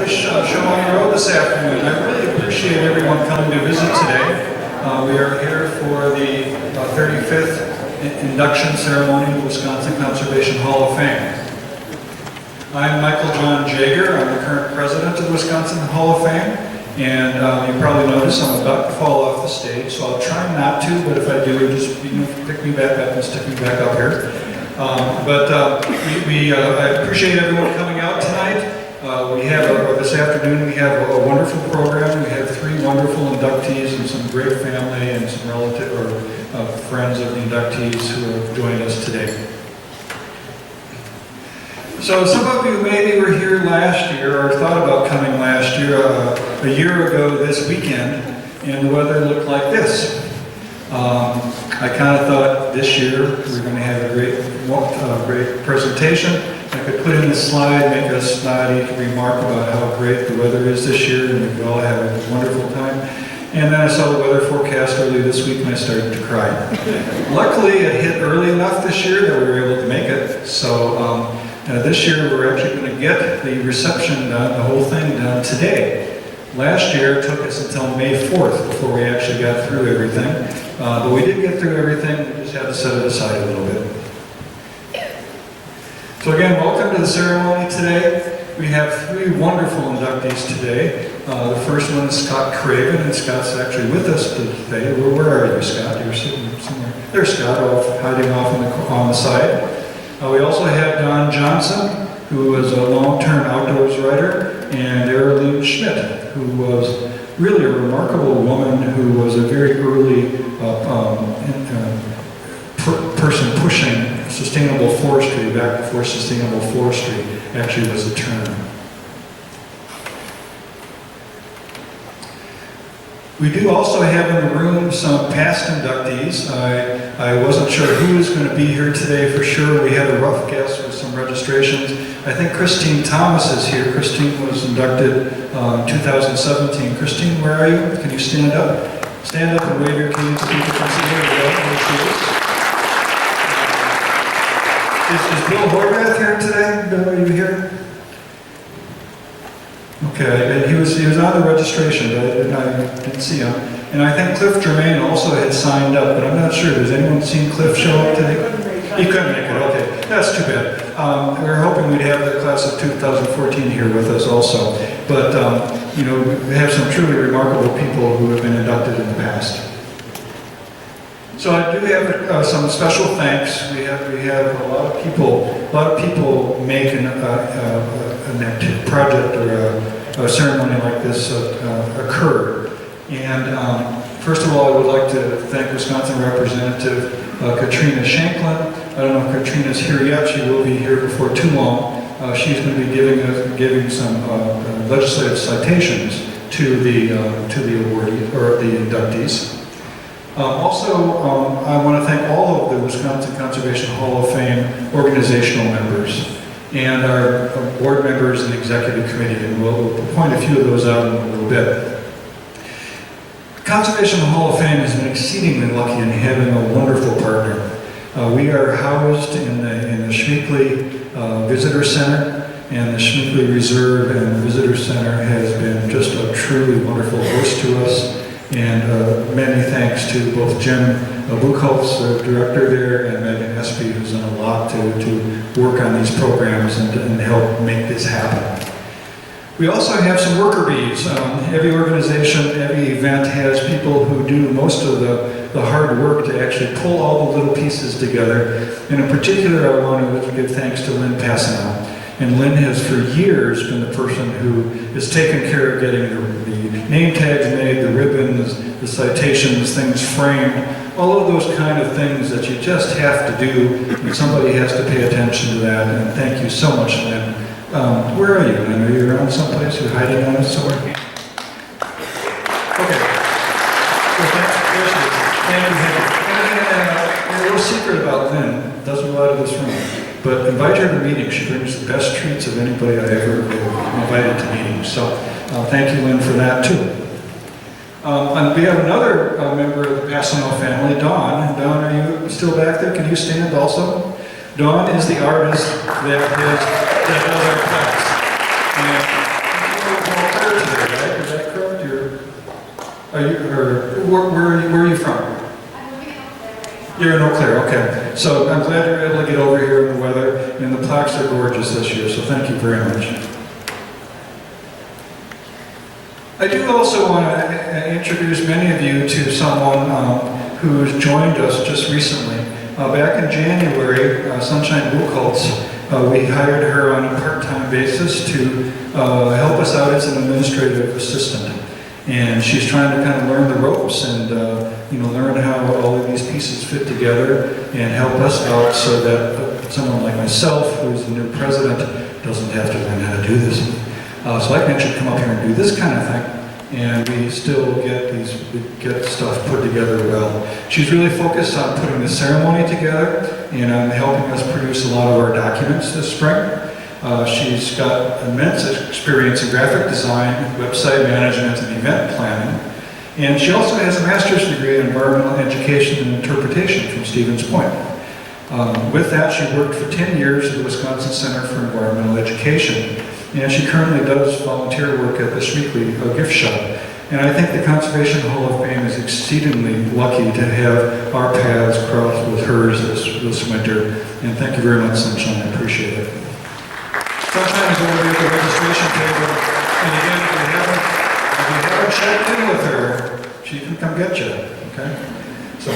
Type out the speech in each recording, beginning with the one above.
show on the road this afternoon. I really appreciate everyone coming to visit today. We are here for the 35th induction ceremony of the Wisconsin Conservation Hall of Fame. I'm Michael John Jager. I'm the current president of the Wisconsin Hall of Fame, and you probably noticed I'm about to fall off the stage, so I'll try not to, but if I do, just pick me back up and stick me back up here. I appreciate everyone coming out tonight. This afternoon we have a wonderful program. We have 3 wonderful inductees and some great family and some relative or friends of the inductees who have joined us today. So some of you maybe were here last year or thought about coming last year, a year ago this weekend, and the weather looked like this. I kind of thought this year we were going to have a great presentation. I could put in the slide, make a snotty remark about how great the weather is this year, and we could all have a wonderful time. And then I saw the weather forecast early this week, and I started to cry. Luckily, it hit early enough this year that we were able to make it. So this year, we're actually going to get the reception done, the whole thing done today. Last year, it took us until May 4th before we actually got through everything. But we did get through everything, we just had to set it aside a little bit. So again, welcome to the ceremony today. We have 3 wonderful inductees today. The first one is Scott Craven, and Scott's actually with us today. Where are you, Scott? You're sitting somewhere. There's Scott, hiding off on the side. We also have Don Johnson, who is a long-term outdoors writer, and Arlene Schmidt, who was really a remarkable woman who was a very early person pushing sustainable forestry back before sustainable forestry actually was a term. We do also have in the room some past inductees. I wasn't sure who was going to be here today for sure. We had a rough guess with some registrations. I think Christine Thomas is here. Christine was inducted in 2017. Christine, where are you? Can you stand up? Stand up and wave your cane so people can see her. There she is. Is Bill Horvath here today? Bill, are you here? Okay, he was on the registration, but I didn't see him. And I think Cliff Germain also had signed up, but I'm not sure. Has anyone seen Cliff show up today? He couldn't make it, okay. That's too bad. We were hoping we'd have the class of 2014 here with us also. But, we have some truly remarkable people who have been inducted in the past. So I do have some special thanks. We have a lot of people make an active project or a ceremony like this occur. And first of all, I would like to thank Wisconsin Representative Katrina Shanklin. I don't know if Katrina's here yet. She will be here before too long. She's going to be giving some legislative citations to the awardee or the inductees. I want to thank all of the Wisconsin Conservation Hall of Fame organizational members and our board members and executive committee, and we'll point a few of those out in a little bit. Conservation Hall of Fame has been exceedingly lucky in having a wonderful partner. We are housed in the Schmeekley Visitor Center, and the Schmeekley Reserve and the Visitor Center has been just a truly wonderful host to us. And many thanks to both Jim Buchholz, the director there, and Megan Espy, who's done a lot to work on these programs and help make this happen. We also have some worker bees. Every organization, every event has people who do most of the hard work to actually pull all the little pieces together. And in particular, I want to give thanks to Lynn Passanow. And Lynn has for years been the person who has taken care of getting the name tags made, the ribbons, the citations, things framed, all of those kind of things that you just have to do, and somebody has to pay attention to that. And thank you so much, Lynn. Where are you, Lynn? Are you around someplace? You're hiding out somewhere? Okay. Well, thank you. And a little secret about Lynn, doesn't go out of this room. But invite her to meetings. She brings the best treats of anybody I ever invited to meetings. So thank you, Lynn, for that too. And we have another member of the Passanow family, Dawn. Dawn, are you still back there? Can you stand also? Dawn is the artist that does our class. And Where are you from? I'm living in Eau Claire right now. You're in Eau Claire, okay. So I'm glad you're able to get over here in the weather, and the plaques are gorgeous this year, so thank you very much. I do also want to introduce many of you to someone who's joined us just recently. Back in January, Sunshine Buchholz, we hired her on a part-time basis to help us out as an administrative assistant. And she's trying to kind of learn the ropes and learn how all of these pieces fit together and help us out so that someone like myself, who's the new president, doesn't have to learn how to do this. So I can actually come up here and do this kind of thing, and we still get stuff put together well. She's really focused on putting the ceremony together and on helping us produce a lot of our documents this spring. She's got immense experience in graphic design, website management, and event planning. And she also has a master's degree in environmental education and interpretation from Stevens Point. With that, she worked for 10 years at the Wisconsin Center for Environmental Education. And she currently does volunteer work at the Schmeekley gift shop. And I think the Conservation Hall of Fame is exceedingly lucky to have our paths cross with hers this winter. And thank you very much, Sunshine. I appreciate it. Sunshine is over here at the registration table. And again, if you haven't checked in with her, she can come get you. Okay? So.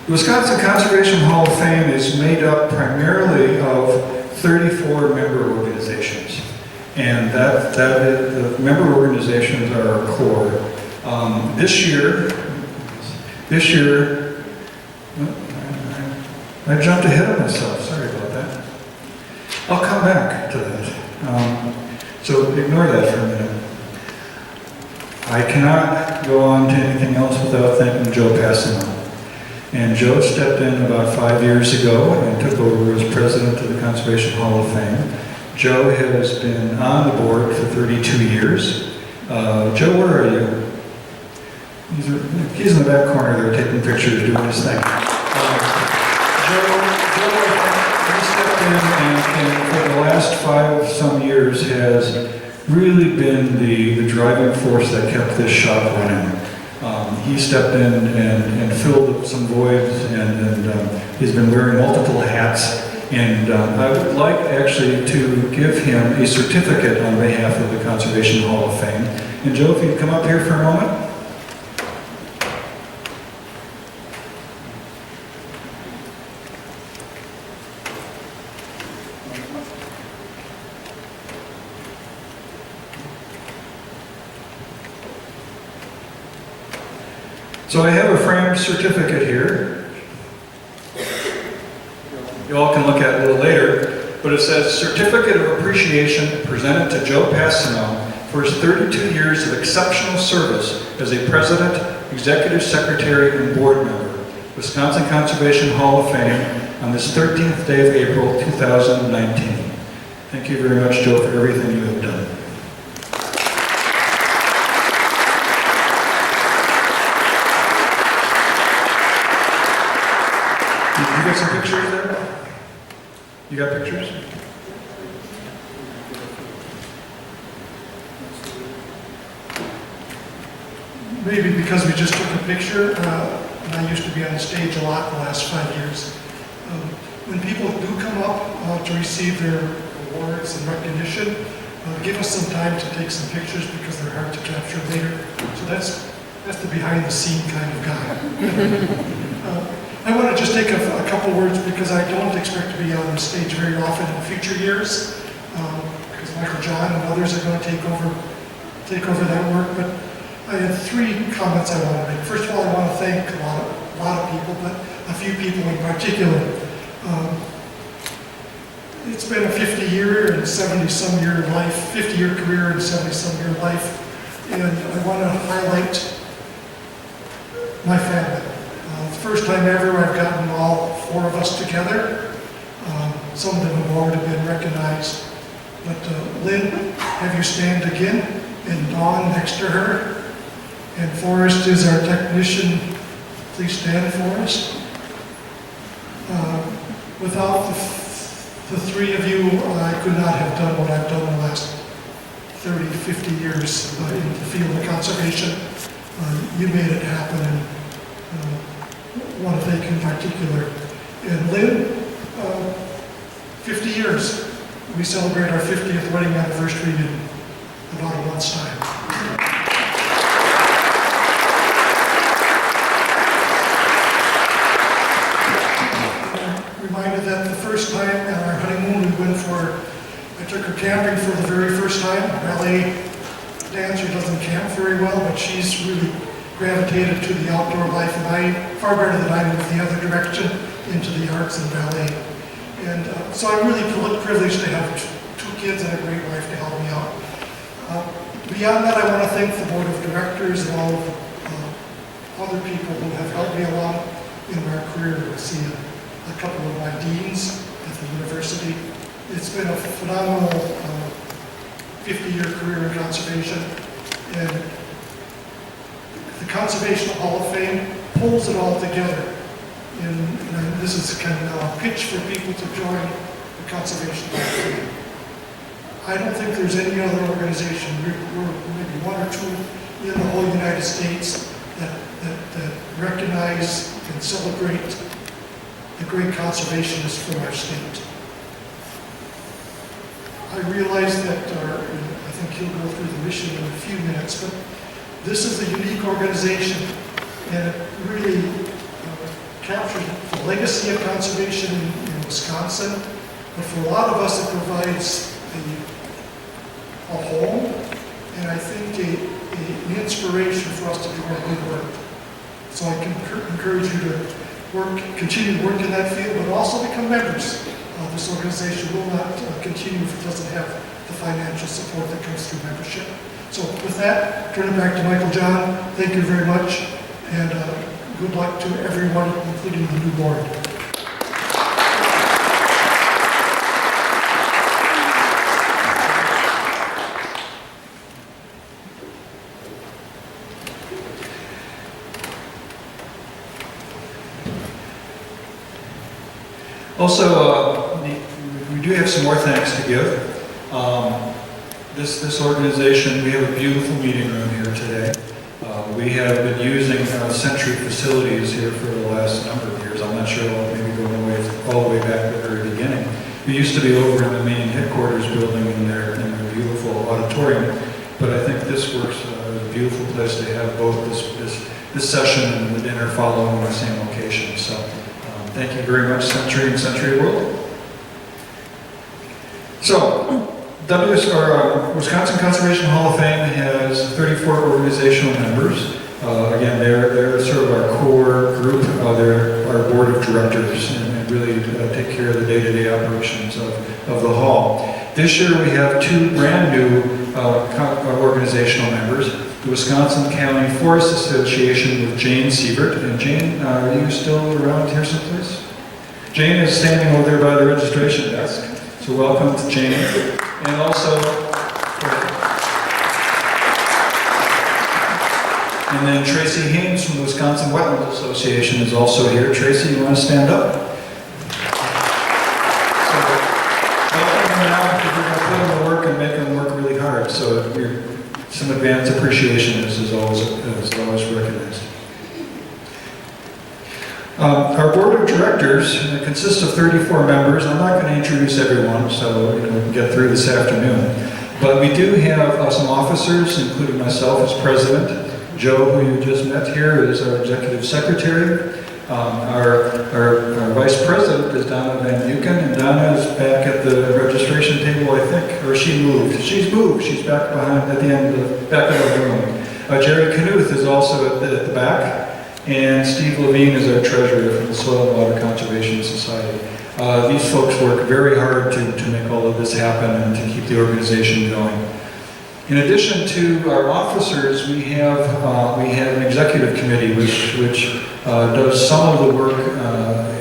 The Wisconsin Conservation Hall of Fame is made up primarily of 34 member organizations, and the member organizations are our core. This year, I jumped ahead of myself. Sorry about that. I'll come back to that. So ignore that for a minute. I cannot go on to anything else without thanking Joe Passano. And Joe stepped in about 5 years ago and took over as president of the Conservation Hall of Fame. Joe has been on the board for 32 years. Joe, where are you? He's in the back corner there taking pictures, doing his thing. Joe, he stepped in and for the last 5-some years has really been the driving force that kept this shop running. He stepped in and filled some voids, and he's been wearing multiple hats. And I would like actually to give him a certificate on behalf of the Conservation Hall of Fame. And Joe, if you'd come up here for a moment. So I have a framed certificate here. You all can look at it a little later, but it says, Certificate of Appreciation presented to Joe Passano for his 32 years of exceptional service as a President, Executive Secretary, and Board member, Wisconsin Conservation Hall of Fame, on this 13th day of April, 2019. Thank you very much, Joe, for everything you have done. You got some pictures there? You got pictures? Maybe because we just took a picture, and I used to be on stage a lot the last 5 years. When people do come up to receive their awards and recognition, give us some time to take some pictures because they're hard to capture later. So that's the behind the scene kind of guy. I want to just take a couple words because I don't expect to be on the stage very often in future years, because Michael John and others are going to take over that work. But I have 3 comments I want to make. First of all, I want to thank a lot of people, but a few people in particular. It's been a 50-year and 70-some year life, 50-year career and 70-some year life, and I want to highlight my family. First time ever I've gotten all 4 of us together. Some of them have already been recognized. But Lynn, have you stand again? And Dawn next to her. And Forrest is our technician. Please stand, Forrest. Without the 3 of you, I could not have done what I've done the last 30, 50 years in the field of conservation. You made it happen, and want to thank you in particular. And Lynn, 50 years. We celebrate our 50th wedding anniversary in about a month's time. I'm reminded that the first time at our honeymoon I took her camping for the very first time. Ballet dancer doesn't camp very well, but she's really gravitated to the outdoor life, and far better than I moved the other direction into the arts and ballet. And so I'm really privileged to have two kids and a great wife to help me out. Beyond that, I want to thank the board of directors and all of the other people who have helped me along in my career. I see a couple of my deans at the university. It's been a phenomenal 50-year career in conservation, and the Conservation Hall of Fame pulls it all together. And this is kind of a pitch for people to join the Conservation Hall of Fame. I don't think there's any other organization, we're maybe one or two in the whole United States that recognize and celebrate the great conservationists from our state. I realize that, I think you'll go through the mission in a few minutes, but this is a unique organization, and it really captures the legacy of conservation in Wisconsin. But for a lot of us, it provides a home, and I think an inspiration for us to do our good work. So I can encourage you to continue to work in that field, but also become members. This organization will not continue if it doesn't have the financial support that comes through membership. So with that, turn it back to Michael John. Thank you very much, and good luck to everyone, including the new board. Also, we do have some more thanks to give. This organization, we have a beautiful meeting room here today. We have been using Century facilities here for the last number of years. I'm not sure, maybe going all the way back to the very beginning. We used to be over in the main headquarters building in their beautiful auditorium, but I think this works as a beautiful place to have both this session and the dinner following in the same location. So thank you very much, Century and Century World. So, Wisconsin Conservation Hall of Fame has 34 organizational members. Again, they're sort of our core group. They're our board of directors and really take care of the day-to-day operations of the hall. This year we have two brand new organizational members. The Wisconsin County Forest Association with Jane Siebert. And Jane, are you still around here someplace? Jane is standing over there by the registration desk. So welcome to Jane. And also, and then Tracy Haynes from the Wisconsin Wetlands Association is also here. Tracy, you want to stand up? So, welcome them now, because we're going to put them to work and make them work really hard. So some advance appreciation is always recognized. Our board of directors consists of 34 members. I'm not going to introduce everyone, so we can get through this afternoon. But we do have some officers, including myself as president. Joe, who you just met here, is our executive secretary. Our vice president is Donna Van Buchen, and Donna is back at the registration table, I think, or she moved. She's moved. She's back behind at the end, back in the room. Jerry Knuth is also at the back. And Steve Levine is our treasurer from the Soil and Water Conservation Society. These folks work very hard to make all of this happen and to keep the organization going. In addition to our officers, we have an executive committee which does some of the work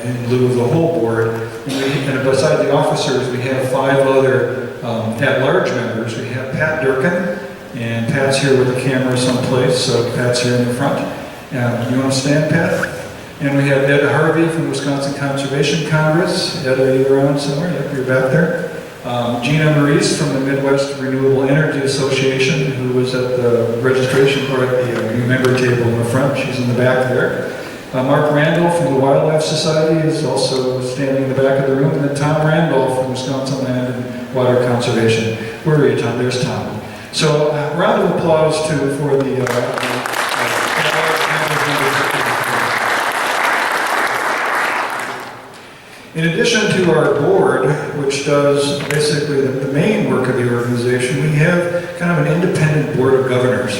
in lieu of the whole board. And besides the officers, we have 5 other at-large members. We have Pat Durkin, and Pat's here with the camera someplace, so Pat's here in the front. You want to stand, Pat? And we have Ed Harvey from Wisconsin Conservation Congress. Ed, are you around somewhere? Yep, you're back there. Gina Maurice from the Midwest Renewable Energy Association, who was at the registration or at the new member table in the front. She's in the back there. Mark Randall from the Wildlife Society is also standing in the back of the room. And then Tom Randolph from Wisconsin Land and Water Conservation. Where are you, Tom? There's Tom. So round of applause for the In addition to our board, which does basically the main work of the organization, we have kind of an independent board of governors.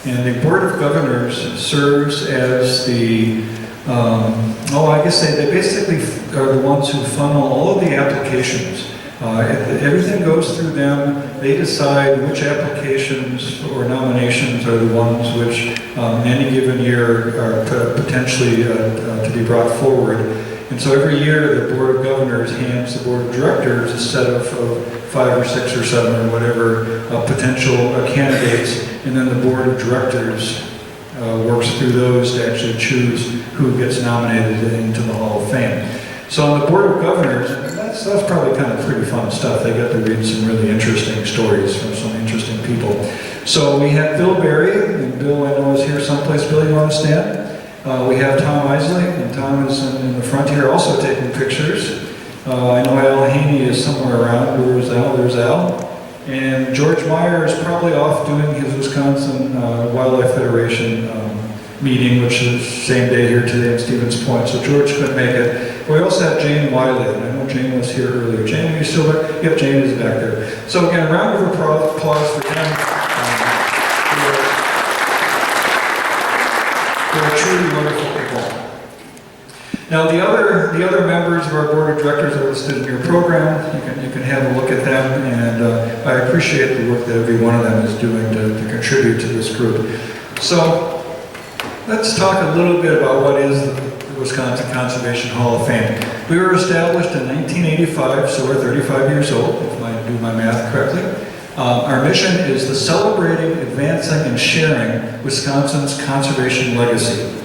And the board of governors serves as the, I guess they basically are the ones who funnel all of the applications. Everything goes through them. They decide which applications or nominations are the ones which in any given year are potentially to be brought forward. And so every year the Board of Governors hands the Board of Directors a set of 5 or 6 or 7 or whatever potential candidates, and then the Board of Directors works through those to actually choose who gets nominated into the Hall of Fame. So on the Board of Governors, that's probably kind of pretty fun stuff. They get to read some really interesting stories from some interesting people. So we have Bill Berry, and Bill I know is here someplace. Bill, you want to stand? We have Tom Isley, and Tom is in the front here also taking pictures. I know Al Haney is somewhere around. Where's Al? There's Al. And George Meyer is probably off doing his Wisconsin Wildlife Federation meeting, which is the same day here today in Stevens Point. So George couldn't make it. We also have Jane Wiley, and I know Jane was here earlier. Jane, are you still there? Yep, Jane is back there. So again, a round of applause for them. They're truly wonderful people. Now the other members of our board of directors are listed in your program. You can have a look at them, and I appreciate the work that every one of them is doing to contribute to this group. So let's talk a little bit about what is the Wisconsin Conservation Hall of Fame. We were established in 1985, so we're 35 years old, if I do my math correctly. Our mission is the celebrating, advancing, and sharing Wisconsin's conservation legacy.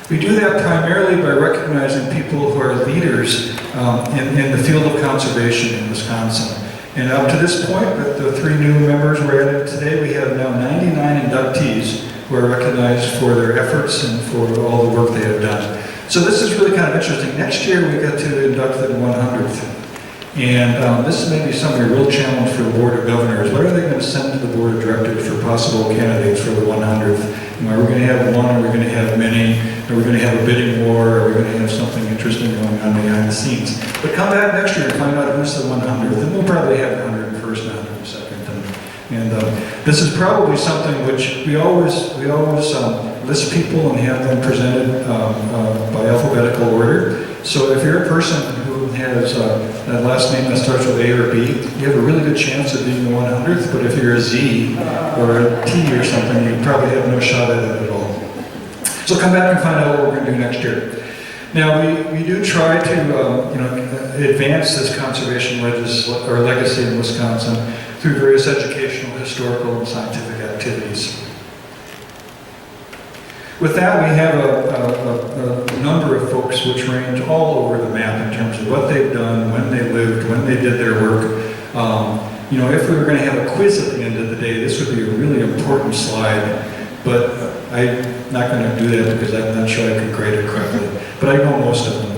We do that primarily by recognizing people who are leaders in the field of conservation in Wisconsin. And up to this point, with the 3 new members we're adding today, we have now 99 inductees who are recognized for their efforts and for all the work they have done. So this is really kind of interesting. Next year we get to induct the 100th. And this may be something a real challenge for the Board of Governors. What are they going to send to the Board of Directors for possible candidates for the 100th? Are we going to have one? Are we going to have many? Are we going to have a bidding war? Are we going to have something interesting going on behind the scenes? But come back next year and find out who's the 100th. And we'll probably have the 101st and 102nd. And this is probably something which we always list people and have them presented by alphabetical order. So if you're a person who has a last name that starts with A or B, you have a really good chance of being the 100th, but if you're a Z or a T or something, you probably have no shot at it at all. So come back and find out what we're going to do next year. Now, we do try to advance this conservation legacy in Wisconsin through various educational, historical, and scientific activities. With that, we have a number of folks which range all over the map in terms of what they've done, when they lived, when they did their work. If we were going to have a quiz at the end of the day, this would be a really important slide, but I'm not going to do that because I'm not sure I could grade it correctly. But I know most of them.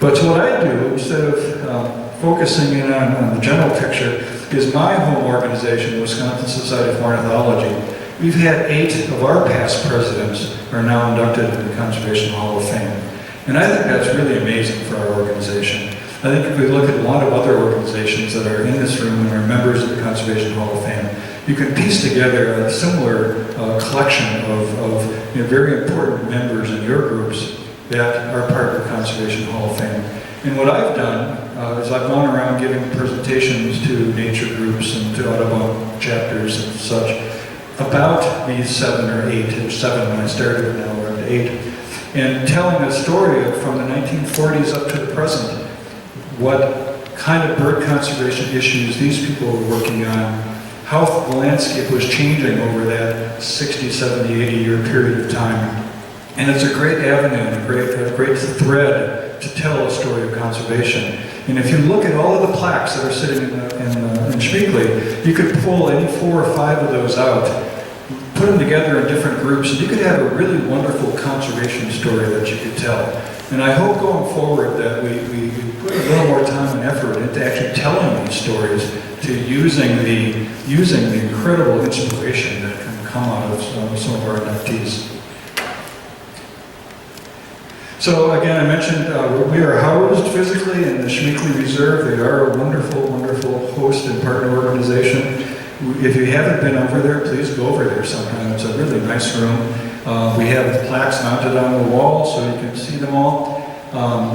But what I do, instead of focusing in on the general picture, is my home organization, Wisconsin Society of Ornithology. We've had 8 of our past presidents are now inducted into the Conservation Hall of Fame. And I think that's really amazing for our organization. I think if we look at a lot of other organizations that are in this room and are members of the Conservation Hall of Fame, you can piece together a similar collection of very important members in your groups that are part of the Conservation Hall of Fame. And what I've done is I've gone around giving presentations to nature groups and to Audubon chapters and such about these 7 or 8, it was 7 when I started, now we're up to 8, and telling a story from the 1940s up to the present, what kind of bird conservation issues these people were working on, how the landscape was changing over that 60, 70, 80-year period of time. And it's a great avenue and a great thread to tell a story of conservation. And if you look at all of the plaques that are sitting in Schmeekley, you could pull any 4 or 5 of those out, put them together in different groups, and you could have a really wonderful conservation story that you could tell. And I hope going forward that we put a little more time and effort into actually telling these stories, to using the incredible inspiration that can come out of some of our inductees. So again, I mentioned we are housed physically in the Schmeekley Reserve. They are a wonderful, wonderful host and partner organization. If you haven't been over there, please go over there sometime. It's a really nice room. We have plaques mounted on the wall so you can see them all.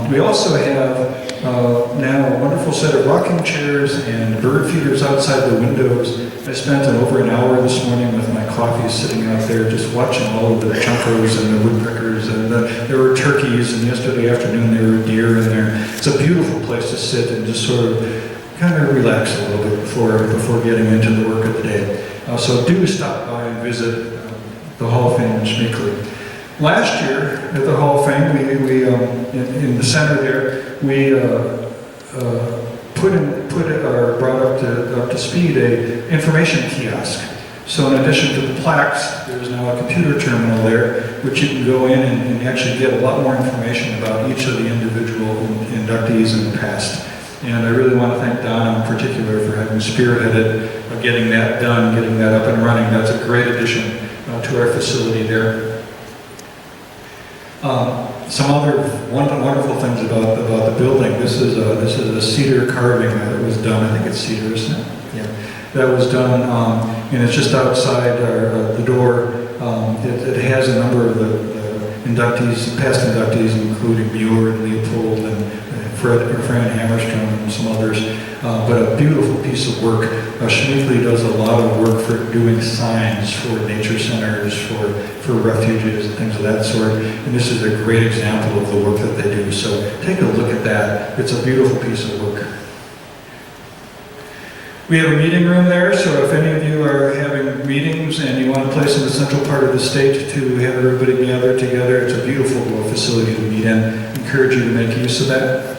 We also have now a wonderful set of rocking chairs and bird feeders outside the windows. I spent over an hour this morning with my coffee sitting out there just watching all of the chunkos and the woodpeckers, and there were turkeys, and yesterday afternoon there were deer in there. It's a beautiful place to sit and just sort of kind of relax a little bit before getting into the work of the day. So do stop by and visit the Hall of Fame in Schmeekley. Last year at the Hall of Fame, we in the center there, we brought up to speed a information kiosk. So in addition to the plaques, there's now a computer terminal there, which you can go in and actually get a lot more information about each of the individual inductees in the past. And I really want to thank Don in particular for having spearheaded getting that done, getting that up and running. That's a great addition to our facility there. Some other wonderful things about the building. This is a cedar carving that was done. I think it's cedar, isn't it? Yeah, that was done, and it's just outside the door. It has a number of the inductees, past inductees, including Muir and Leopold and Fran Hammerstrom and some others. But a beautiful piece of work. Schmeekley does a lot of work for doing signs for nature centers, for refuges and things of that sort. And this is a great example of the work that they do. So take a look at that. It's a beautiful piece of work. We have a meeting room there, so if any of you are having meetings and you want a place in the central part of the state to have everybody gather together, it's a beautiful little facility to meet in. I encourage you to make use of that.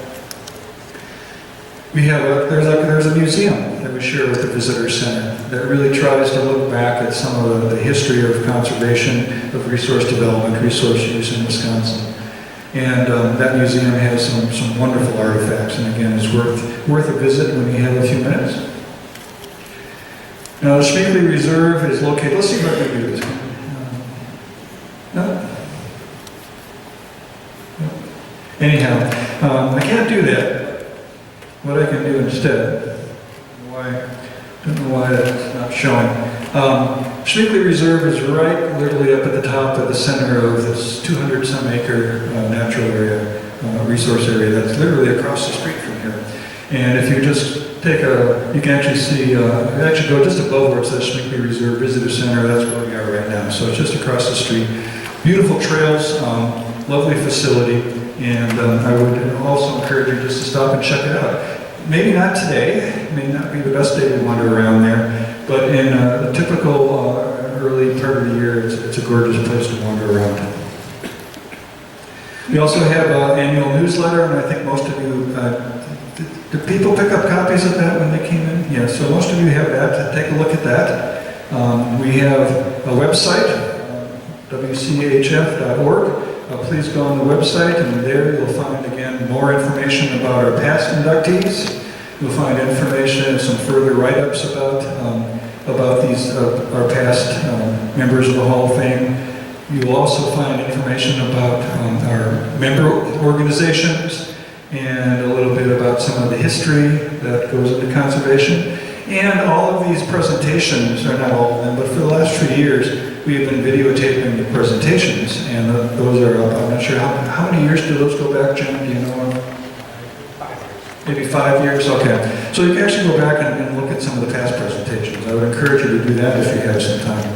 We have there's a museum that we share with the Visitor Center that really tries to look back at some of the history of conservation, of resource development, resource use in Wisconsin. And that museum has some wonderful artifacts, and again, it's worth a visit when you have a few minutes. Now, the Schmeekley Reserve is located, let's see if I can do this. No? Anyhow, I can't do that. What I can do instead, don't know why that's not showing. Schmeekley Reserve is right literally up at the top of the center of this 200-some acre natural area, resource area that's literally across the street from here. And if you just you can actually see, actually go just above where it says Schmeekley Reserve Visitor Center, that's where we are right now. So it's just across the street. Beautiful trails, lovely facility. And I would also encourage you just to stop and check it out. Maybe not today, it may not be the best day to wander around there, but in the typical early part of the year, it's a gorgeous place to wander around. We also have an annual newsletter, and I think most of you, did people pick up copies of that when they came in? Yeah, so most of you have that. Take a look at that. We have a website, WCHF.org. Please go on the website, and there you'll find, again, more information about our past inductees. You'll find information and some further write-ups about these our past members of the Hall of Fame. You will also find information about our member organizations and a little bit about some of the history that goes into conservation. And all of these presentations, or not all of them, but for the last 3 years, we have been videotaping the presentations, and those are up. I'm not sure how many years do those go back, Jim? Do you know? 5 years. Maybe 5 years? Okay. So you can actually go back and look at some of the past presentations. I would encourage you to do that if you have some time.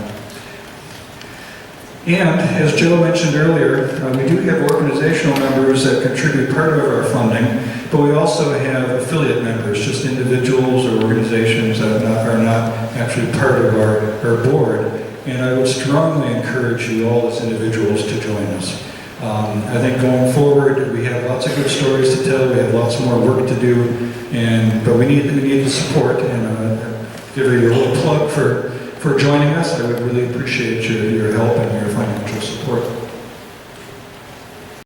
And, as Joe mentioned earlier, we do have organizational members that contribute part of our funding, but we also have affiliate members, just individuals or organizations that are not actually part of our board. And I would strongly encourage you all as individuals to join us. I think going forward, we have lots of good stories to tell. We have lots more work to do, but we need the support. And give you a little plug for joining us. I would really appreciate your help and your financial